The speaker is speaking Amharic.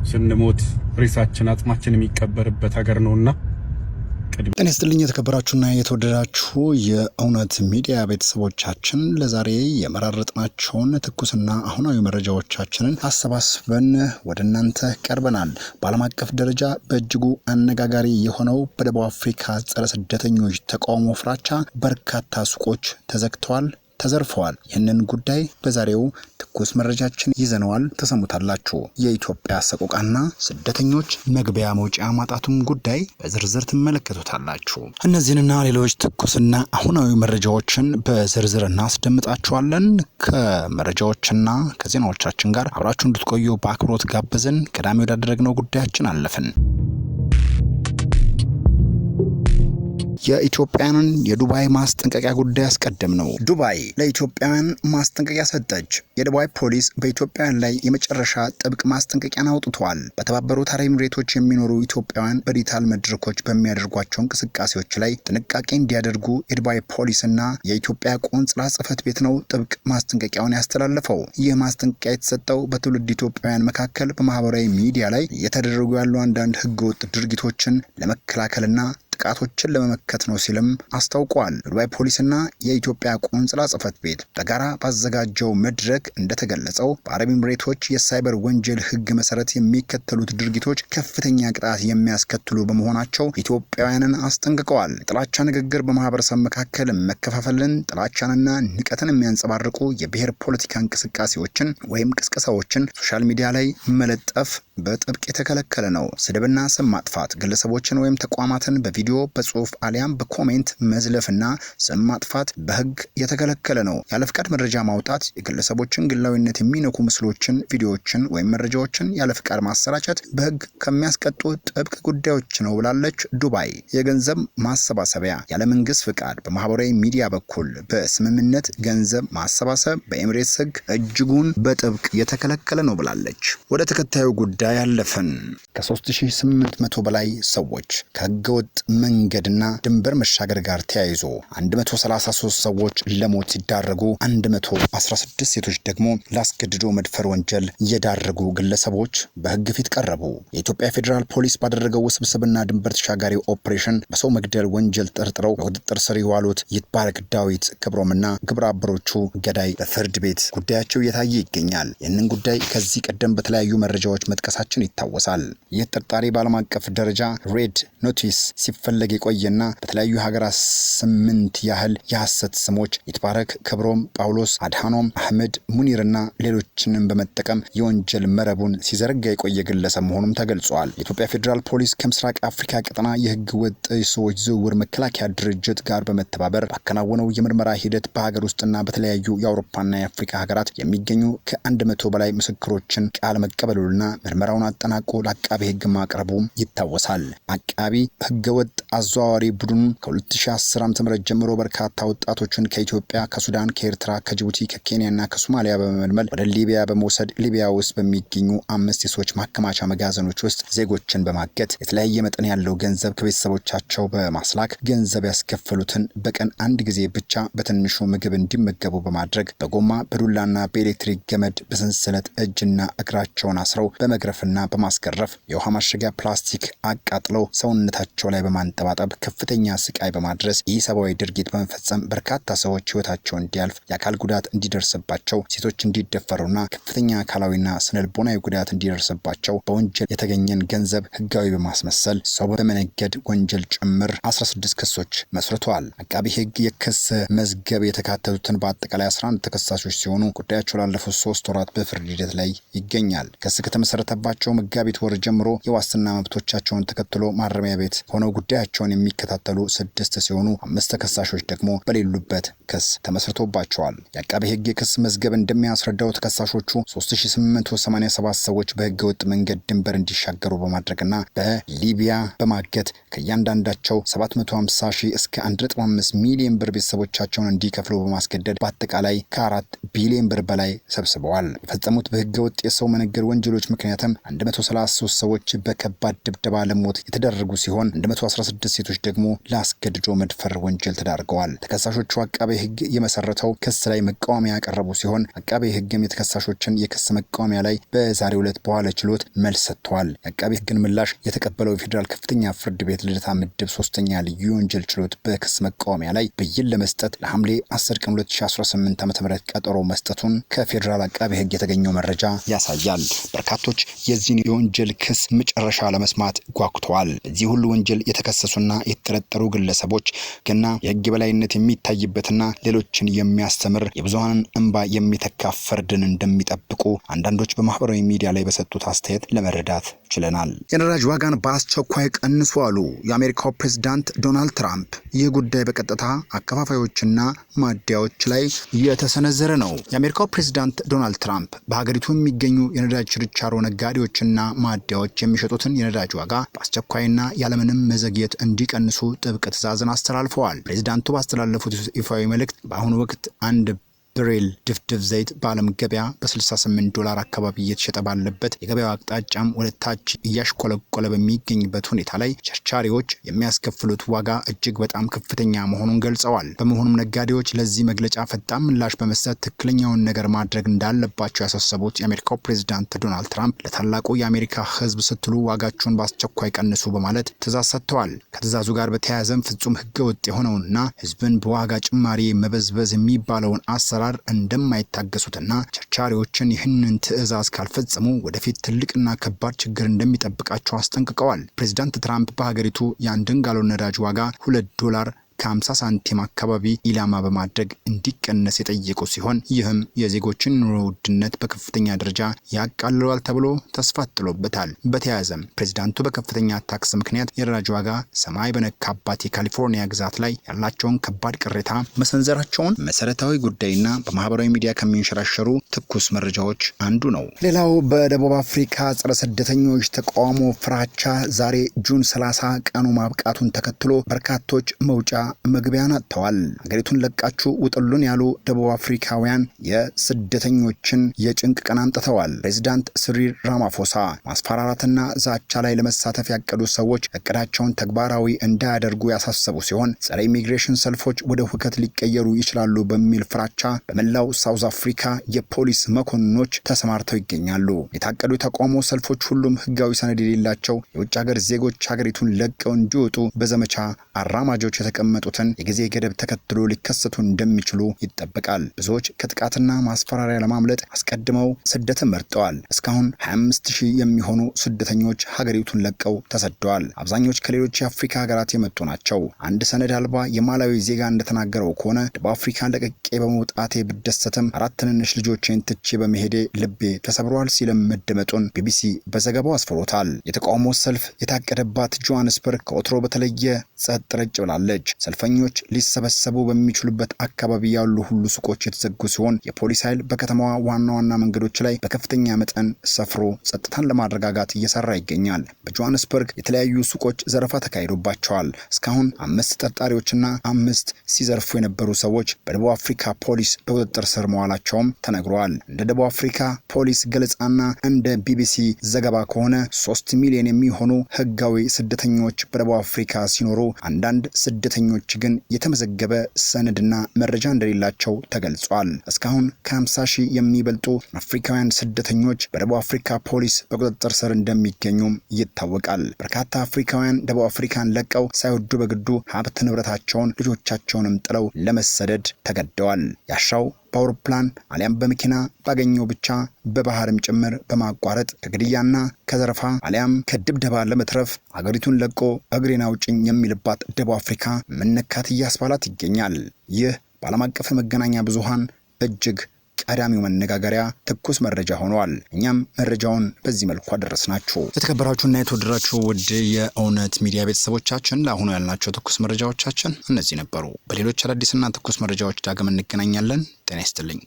ስንሞት ሬሳችን አጽማችን የሚቀበርበት ሀገር ነውና ጤና ይስጥልኝ የተከበራችሁና የተወደዳችሁ የእውነት ሚዲያ ቤተሰቦቻችን ለዛሬ የመራረጥናቸውን ትኩስና አሁናዊ መረጃዎቻችንን አሰባስበን ወደ እናንተ ቀርበናል። በዓለም አቀፍ ደረጃ በእጅጉ አነጋጋሪ የሆነው በደቡብ አፍሪካ ጸረ ስደተኞች ተቃውሞ ፍራቻ በርካታ ሱቆች ተዘግተዋል፣ ተዘርፈዋል። ይህንን ጉዳይ በዛሬው ትኩስ መረጃችን ይዘነዋል፣ ተሰሙታላችሁ። የኢትዮጵያ ሰቆቃና ስደተኞች መግቢያ መውጫ ማጣቱም ጉዳይ በዝርዝር ትመለከቱታላችሁ። እነዚህንና ሌሎች ትኩስና አሁናዊ መረጃዎችን በዝርዝር እናስደምጣችኋለን። ከመረጃዎችና ከዜናዎቻችን ጋር አብራችሁ እንድትቆዩ በአክብሮት ጋበዝን። ቀዳሚ ወዳደረግነው ጉዳያችን አለፍን። የኢትዮጵያንን የዱባይ ማስጠንቀቂያ ጉዳይ አስቀድም ነው። ዱባይ ለኢትዮጵያውያን ማስጠንቀቂያ ሰጠች። የዱባይ ፖሊስ በኢትዮጵያውያን ላይ የመጨረሻ ጥብቅ ማስጠንቀቂያን አውጥቷል። በተባበሩት አረብ ኤሚሬቶች የሚኖሩ ኢትዮጵያውያን በዲጂታል መድረኮች በሚያደርጓቸው እንቅስቃሴዎች ላይ ጥንቃቄ እንዲያደርጉ የዱባይ ፖሊስና የኢትዮጵያ ቆንጽላ ጽሕፈት ቤት ነው ጥብቅ ማስጠንቀቂያውን ያስተላለፈው። ይህ ማስጠንቀቂያ የተሰጠው በትውልድ ኢትዮጵያውያን መካከል በማህበራዊ ሚዲያ ላይ እየተደረጉ ያሉ አንዳንድ ህገወጥ ድርጊቶችን ለመከላከልና ጥቃቶችን ለመመከት ነው ሲልም አስታውቋል። የዱባይ ፖሊስና የኢትዮጵያ ቆንጽላ ጽሕፈት ቤት በጋራ ባዘጋጀው መድረክ እንደተገለጸው በአረብ ኤሚሬቶች የሳይበር ወንጀል ህግ መሰረት የሚከተሉት ድርጊቶች ከፍተኛ ቅጣት የሚያስከትሉ በመሆናቸው ኢትዮጵያውያንን አስጠንቅቀዋል። የጥላቻ ንግግር በማህበረሰብ መካከል መከፋፈልን፣ ጥላቻንና ንቀትን የሚያንጸባርቁ የብሔር ፖለቲካ እንቅስቃሴዎችን ወይም ቅስቀሳዎችን ሶሻል ሚዲያ ላይ መለጠፍ በጥብቅ የተከለከለ ነው። ስድብና ስም ማጥፋት፣ ግለሰቦችን ወይም ተቋማትን በቪዲዮ በጽሁፍ አሊያም በኮሜንት መዝለፍና ስም ማጥፋት በህግ የተከለከለ ነው። ያለ ፍቃድ መረጃ ማውጣት፣ የግለሰቦችን ግላዊነት የሚነኩ ምስሎችን፣ ቪዲዮዎችን ወይም መረጃዎችን ያለ ፍቃድ ማሰራጨት በህግ ከሚያስቀጡ ጥብቅ ጉዳዮች ነው ብላለች ዱባይ። የገንዘብ ማሰባሰቢያ ያለ መንግስት ፍቃድ በማህበራዊ ሚዲያ በኩል በስምምነት ገንዘብ ማሰባሰብ በኤሚሬትስ ህግ እጅጉን በጥብቅ የተከለከለ ነው ብላለች። ወደ ተከታዩ ጉዳይ ያለፈን። ከ3800 በላይ ሰዎች ከህገወጥ መንገድና ድንበር መሻገር ጋር ተያይዞ 133 ሰዎች ለሞት ሲዳረጉ 116 ሴቶች ደግሞ ላስገድዶ መድፈር ወንጀል የዳረጉ ግለሰቦች በህግ ፊት ቀረቡ። የኢትዮጵያ ፌዴራል ፖሊስ ባደረገው ውስብስብና ድንበር ተሻጋሪ ኦፕሬሽን በሰው መግደል ወንጀል ጠርጥረው በቁጥጥር ስር የዋሉት ይትባረክ ዳዊት ክብሮምና ግብረ አበሮቹ ገዳይ በፍርድ ቤት ጉዳያቸው እየታየ ይገኛል። ይህንን ጉዳይ ከዚህ ቀደም በተለያዩ መረጃዎች መጥቀሳችን ይታወሳል። ይህ ተጠርጣሪ በዓለም አቀፍ ደረጃ ሬድ ኖቲስ ሲፈለግ የቆየና በተለያዩ ሀገራት 8 ያህል የሐሰት ስሞች ይትባረክ ክብሮም፣ ጳውሎስ አድሃኖም፣ አህመድ ሙኒርና ሌሎችንም በመጠቀም የወንጀል መረቡን ሲዘረጋ የቆየ ግለሰብ መሆኑም ተገልጿል። የኢትዮጵያ ፌዴራል ፖሊስ ከምስራቅ አፍሪካ ቀጠና የህግ ወጥ ሰዎች ዝውውር መከላከያ ድርጅት ጋር በመተባበር ባከናወነው የምርመራ ሂደት በሀገር ውስጥና በተለያዩ የአውሮፓና የአፍሪካ ሀገራት የሚገኙ ከ100 በላይ ምስክሮችን ቃል መቀበሉና ምርመራውን አጠናቆ ለአቃቤ ህግ ማቅረቡ ይታወሳል። አቃቢ ህገወጥ አዘዋዋሪ ቡድኑ ከ2010 ዓ.ም ጀምሮ በርካታ ወጣቶችን ከኢትዮጵያ፣ ከሱዳን፣ ከኤርትራ፣ ከጅቡቲ፣ ከኬንያና ከሶማሊያ በመመልመል ወደ ሊቢያ በመውሰድ ሊቢያ ውስጥ በሚገኙ 5 የሰዎች ማከማቻ መጋዘኖች ውስጥ ዜጎችን በማገት የተለያየ መጠን ያለው ገንዘብ ከቤተሰቦቻቸው በማስላክ ገንዘብ ያስከፈሉትን በቀን አንድ ጊዜ ብቻ በትንሹ ምግብ እንዲመገቡ በማድረግ በጎማ በዱላና በኤሌክትሪክ ገመድ በሰንሰለት እጅና እግራቸውን አስረው በመግረፍና በማስገረፍ የውሃ ማሸጊያ ፕላስቲክ አቃጥለው ሰውነታቸው ላይ በማንጠባጠብ ከፍተኛ ስቃይ በማድረስ ኢሰብአዊ ድርጊት በመፈጸም በርካታ ሰዎች ህይወታቸው እንዲያልፍ፣ የአካል ጉዳት እንዲደርስባቸው፣ ሴቶች እንዲደፈሩና ከፍተኛ አካላዊና ስነልቦናዊ ጉዳት እንዲደርስባቸው በወንጀል የተገኘን ገንዘብ ህጋዊ በማስመሰል ሰው በመነገድ ወንጀል ጭምር 16 ክሶች መስርተዋል። አቃቢ ህግ የክስ መዝገብ የተካተቱትን በአጠቃላይ 11 ተከሳሾች ሲሆኑ ጉዳያቸው ላለፉት 3 ወራት በፍርድ ሂደት ላይ ይገኛል። ክስ ከተመሰረተባቸው መጋቢት ወር ጀምሮ የዋስትና መብቶቻቸውን ተከትሎ ማረሚያ ቤት ሆነው ጉዳያቸውን የሚከታተሉ 6 ሲሆኑ 5 ተከሳሾች ደግሞ በሌሉበት ክስ ተመስርቶባቸዋል። የአቃቤ ህግ የክስ መዝገብ እንደሚያስረዳው ተከሳሾቹ 3887 ሰዎች በህገወጥ መንገድ ድንበር እንዲሻገሩ በማድረግና በሊቢያ በማገት ከእያንዳንዳቸው 750 ሺህ እስከ 1.5 ሚሊዮን ብር ቤተሰቦቻቸውን እንዲከፍሉ በማስገደድ በአጠቃላይ ከ4 ቢሊዮን ብር በላይ ሰብስበዋል። የፈጸሙት በህገወጥ የሰው መነገድ ወንጀሎች ምክንያትም 133 ሰዎች በከባድ ድብደባ ለሞት የተደረጉ ሲሆን 117 16 ሴቶች ደግሞ ለአስገድዶ መድፈር ወንጀል ተዳርገዋል። ተከሳሾቹ አቃቤ ሕግ የመሰረተው ክስ ላይ መቃወሚያ ያቀረቡ ሲሆን አቃቤ ሕግም የተከሳሾችን የክስ መቃወሚያ ላይ በዛሬው ዕለት በዋለ ችሎት መልስ ሰጥቷል። የአቃቤ ሕግን ምላሽ የተቀበለው የፌዴራል ከፍተኛ ፍርድ ቤት ልደታ ምድብ 3ኛ ልዩ ወንጀል ችሎት በክስ መቃወሚያ ላይ ብይን ለመስጠት ለሐምሌ 10 ቀን 2018 ዓ.ም ቀጠሮ መስጠቱን ከፌዴራል አቃቤ ሕግ የተገኘው መረጃ ያሳያል። በርካቶች የዚህን የወንጀል ክስ መጨረሻ ለመስማት ጓጉተዋል። በዚህ ሁሉ ወንጀል የተከሰሱና የተጠረጠሩ ግለሰቦች ገና የሕግ በላይነት የሚታይበትና ሌሎችን የሚያስተምር የብዙሃንን እንባ የሚተካ ፍርድን እንደሚጠብቁ አንዳንዶች በማህበራዊ ሚዲያ ላይ በሰጡት አስተያየት ለመረዳት ችለናል። የነዳጅ ዋጋን በአስቸኳይ ቀንሱ አሉ የአሜሪካው ፕሬዝዳንት ዶናልድ ትራምፕ። ይህ ጉዳይ በቀጥታ አከፋፋዮችና ማደያዎች ላይ የተሰነዘረ ነው። የአሜሪካው ፕሬዝዳንት ዶናልድ ትራምፕ በሀገሪቱ የሚገኙ የነዳጅ ችርቻሮ ነጋዴዎችና ማደያዎች የሚሸጡትን የነዳጅ ዋጋ በአስቸኳይና ያለምንም መዘግየት እንዲቀንሱ ጥብቅ ትዕዛዝን አስተላልፈዋል። ፕሬዝዳንቱ ባስተላለፉት ይፋዊ መልእክት በአሁኑ ወቅት አንድ ብሬል ድፍድፍ ዘይት በዓለም ገበያ $68 አካባቢ እየተሸጠ ባለበት የገበያው አቅጣጫም ወደ ታች እያሽቆለቆለ በሚገኝበት ሁኔታ ላይ ቸርቻሪዎች የሚያስከፍሉት ዋጋ እጅግ በጣም ከፍተኛ መሆኑን ገልጸዋል። በመሆኑም ነጋዴዎች ለዚህ መግለጫ ፈጣን ምላሽ በመስጠት ትክክለኛውን ነገር ማድረግ እንዳለባቸው ያሳሰቡት የአሜሪካው ፕሬዝዳንት ዶናልድ ትራምፕ ለታላቁ የአሜሪካ ሕዝብ ስትሉ ዋጋቸውን በአስቸኳይ ቀንሱ በማለት ትዕዛዝ ሰጥተዋል። ከትዕዛዙ ጋር በተያያዘም ፍጹም ሕገወጥ የሆነውንና ሕዝብን በዋጋ ጭማሪ መበዝበዝ የሚባለውን አሰራር እንደማይታገሱትና ቸርቻሪዎችን ይህንን ትዕዛዝ ካልፈጸሙ ወደፊት ትልቅና ከባድ ችግር እንደሚጠብቃቸው አስጠንቅቀዋል። ፕሬዝዳንት ትራምፕ በሀገሪቱ የአንድን ጋሎን ነዳጅ ዋጋ $2 ከ50 ሳንቲም አካባቢ ኢላማ በማድረግ እንዲቀነስ የጠየቁ ሲሆን ይህም የዜጎችን ኑሮ ውድነት በከፍተኛ ደረጃ ያቃልለዋል ተብሎ ተስፋ ጥሎበታል። በተያያዘም ፕሬዝዳንቱ በከፍተኛ ታክስ ምክንያት የነዳጅ ዋጋ ሰማይ በነካባት የካሊፎርኒያ ግዛት ላይ ያላቸውን ከባድ ቅሬታ መሰንዘራቸውን መሰረታዊ ጉዳይና በማህበራዊ ሚዲያ ከሚንሸራሸሩ ትኩስ መረጃዎች አንዱ ነው። ሌላው በደቡብ አፍሪካ ጸረ ስደተኞች ተቃውሞ ፍራቻ ዛሬ ጁን 30 ቀኑ ማብቃቱን ተከትሎ በርካቶች መውጫ መግቢያን አጥተዋል። ሀገሪቱን ለቃችሁ ውጡልን ያሉ ደቡብ አፍሪካውያን የስደተኞችን የጭንቅ ቀን አምጥተዋል። ፕሬዝዳንት ሲሪል ራማፎሳ ማስፈራራትና ዛቻ ላይ ለመሳተፍ ያቀዱ ሰዎች እቅዳቸውን ተግባራዊ እንዳያደርጉ ያሳሰቡ ሲሆን ጸረ ኢሚግሬሽን ሰልፎች ወደ ሁከት ሊቀየሩ ይችላሉ በሚል ፍራቻ በመላው ሳውዝ አፍሪካ የፖሊስ መኮንኖች ተሰማርተው ይገኛሉ። የታቀዱ የተቃውሞ ሰልፎች ሁሉም ህጋዊ ሰነድ የሌላቸው የውጭ ሀገር ዜጎች ሀገሪቱን ለቀው እንዲወጡ በዘመቻ አራማጆች የተቀመጡትን የጊዜ ገደብ ተከትሎ ሊከሰቱ እንደሚችሉ ይጠበቃል። ብዙዎች ከጥቃትና ማስፈራሪያ ለማምለጥ አስቀድመው ስደትን መርጠዋል። እስካሁን 25,000 የሚሆኑ ስደተኞች ሀገሪቱን ለቀው ተሰደዋል። አብዛኞቹ ከሌሎች የአፍሪካ ሀገራት የመጡ ናቸው። አንድ ሰነድ አልባ የማላዊ ዜጋ እንደተናገረው ከሆነ ደቡብ አፍሪካን ለቅቄ በመውጣቴ ብደሰትም 4 ትንንሽ ልጆቼን ትቼ በመሄዴ ልቤ ተሰብሯል ሲልም መደመጡን ቢቢሲ በዘገባው አስፍሮታል። የተቃውሞ ሰልፍ የታቀደባት ጆሃንስበርግ ከወትሮ በተለየ ጸጥ ረጭ ብላለች። ሰልፈኞች ሊሰበሰቡ በሚችሉበት አካባቢ ያሉ ሁሉ ሱቆች የተዘጉ ሲሆን የፖሊስ ኃይል በከተማዋ ዋና ዋና መንገዶች ላይ በከፍተኛ መጠን ሰፍሮ ጸጥታን ለማረጋጋት እየሰራ ይገኛል። በጆሃንስበርግ የተለያዩ ሱቆች ዘረፋ ተካሂዶባቸዋል። እስካሁን 5 ተጠርጣሪዎችና 5 ሲዘርፉ የነበሩ ሰዎች በደቡብ አፍሪካ ፖሊስ በቁጥጥር ስር መዋላቸውም ተነግሯል። እንደ ደቡብ አፍሪካ ፖሊስ ገለጻና እንደ ቢቢሲ ዘገባ ከሆነ 3 ሚሊዮን የሚሆኑ ህጋዊ ስደተኞች በደቡብ አፍሪካ ሲኖሩ አንዳንድ ስደተኞች ግን የተመዘገበ ሰነድና መረጃ እንደሌላቸው ተገልጿል። እስካሁን ከ50,000 የሚበልጡ አፍሪካውያን ስደተኞች በደቡብ አፍሪካ ፖሊስ በቁጥጥር ስር እንደሚገኙም ይታወቃል። በርካታ አፍሪካውያን ደቡብ አፍሪካን ለቀው ሳይወዱ በግዱ ሀብት ንብረታቸውን፣ ልጆቻቸውንም ጥለው ለመሰደድ ተገደዋል። ያሻው በአውሮፕላን አሊያም በመኪና ባገኘው ብቻ በባህርም ጭምር በማቋረጥ ከግድያና ከዘረፋ አሊያም ከድብደባ ለመትረፍ አገሪቱን ለቆ እግሬን አውጭኝ የሚልባት ደቡብ አፍሪካ መነካት እያስባላት ይገኛል። ይህ በዓለም አቀፍ መገናኛ ብዙሃን እጅግ ቀዳሚው መነጋገሪያ ትኩስ መረጃ ሆኗል። እኛም መረጃውን በዚህ መልኩ አደረስናችሁ። የተከበራችሁና የተወደዳችሁ ውድ የእውነት ሚዲያ ቤተሰቦቻችን ለአሁኑ ያልናቸው ትኩስ መረጃዎቻችን እነዚህ ነበሩ። በሌሎች አዳዲስና ትኩስ መረጃዎች ዳግም እንገናኛለን። ጤና ይስጥልኝ።